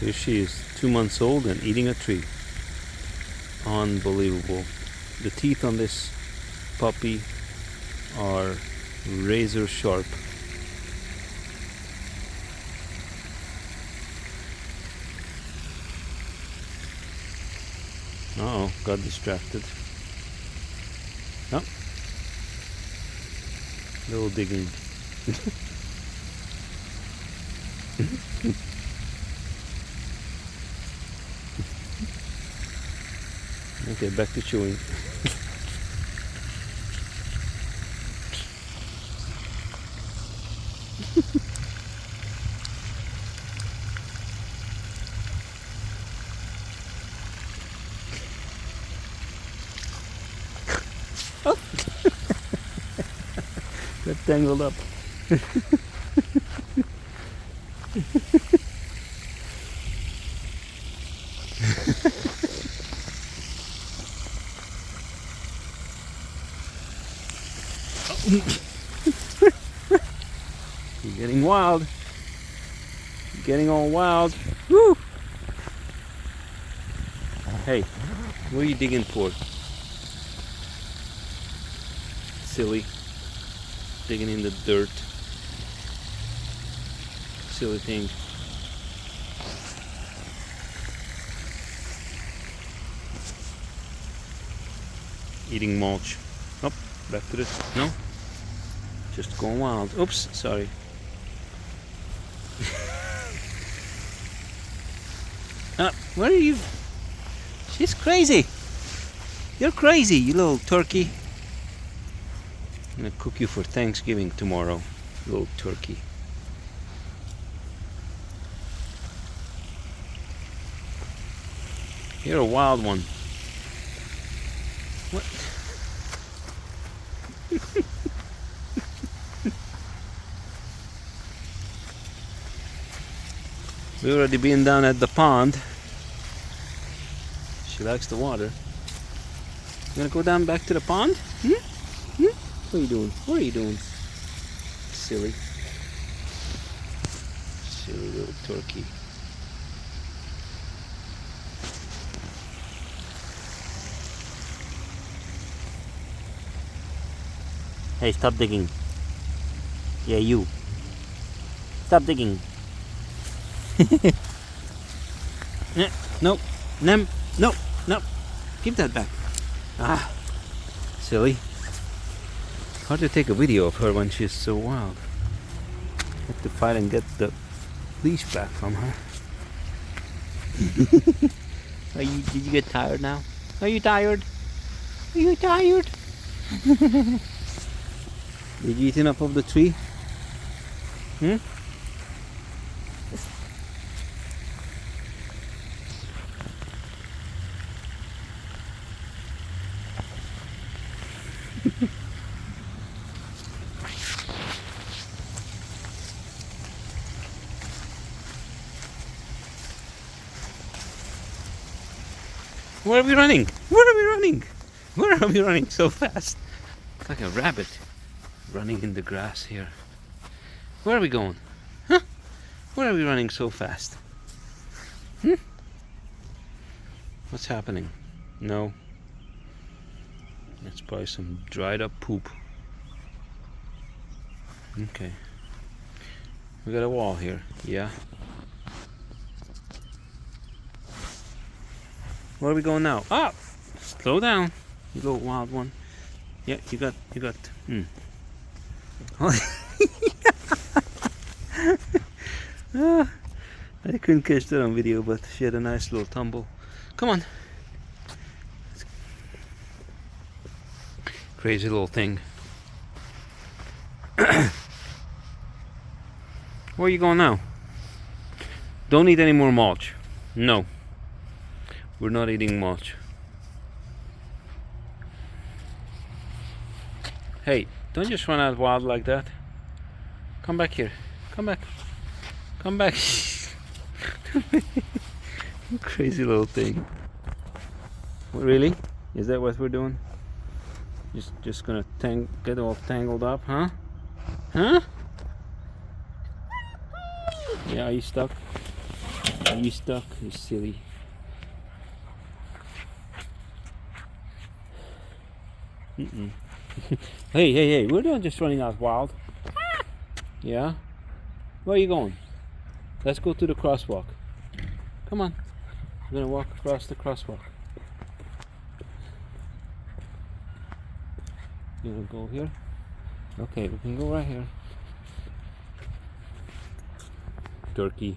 Here she is, 2 months old and eating a tree. Unbelievable. The teeth on this puppy are razor sharp. Uh-oh, got distracted. Oh, little digging. Okay, back to chewing. Oh. Got tangled up. You're getting wild. You're getting all wild. Woo! Hey, what are you digging for? Silly. Digging in the dirt. Silly thing. Eating mulch. Oh, back to this. No? Just going wild. Oops, sorry. What are you? She's crazy. You're crazy, you little turkey. I'm gonna cook you for Thanksgiving tomorrow, little turkey. You're a wild one. What? We already been down at the pond. She likes the water. You gonna go down back to the pond? Hmm? Hmm? What are you doing? What are you doing? Silly. Silly little turkey. Hey, stop digging. Yeah, you. Stop digging. No, no, no, no. Give that back. Ah, silly. Hard to take a video of her when she's so wild. Have to fight and get the leash back from her. Did you get tired now? Are you tired? Are you tired? Did you eat enough of the tree? Hmm? Where are we running? Where are we running? Where are we running so fast? It's like a rabbit running in the grass here. Where are we going? Huh? Where are we running so fast? Hmm? What's happening? No. That's probably some dried up poop. Okay. We got a wall here. Yeah. Where are we going now? Ah! Slow down, you little wild one. Yeah, you got. I couldn't catch that on video, but she had a nice little tumble. Come on. Crazy little thing. Where are you going now? Don't eat any more mulch. No. We're not eating mulch. Hey, don't just run out wild like that. Come back here. Come back. Come back. Crazy little thing. Really? Is that what we're doing? Just gonna get all tangled up, huh? Huh? Yeah, are you stuck? You stuck, you silly. Mm-mm. Hey, we're not just running out wild. Yeah? Where are you going? Let's go to the crosswalk. Come on. We're gonna walk across the crosswalk. You wanna go here? Okay, we can go right here. Turkey.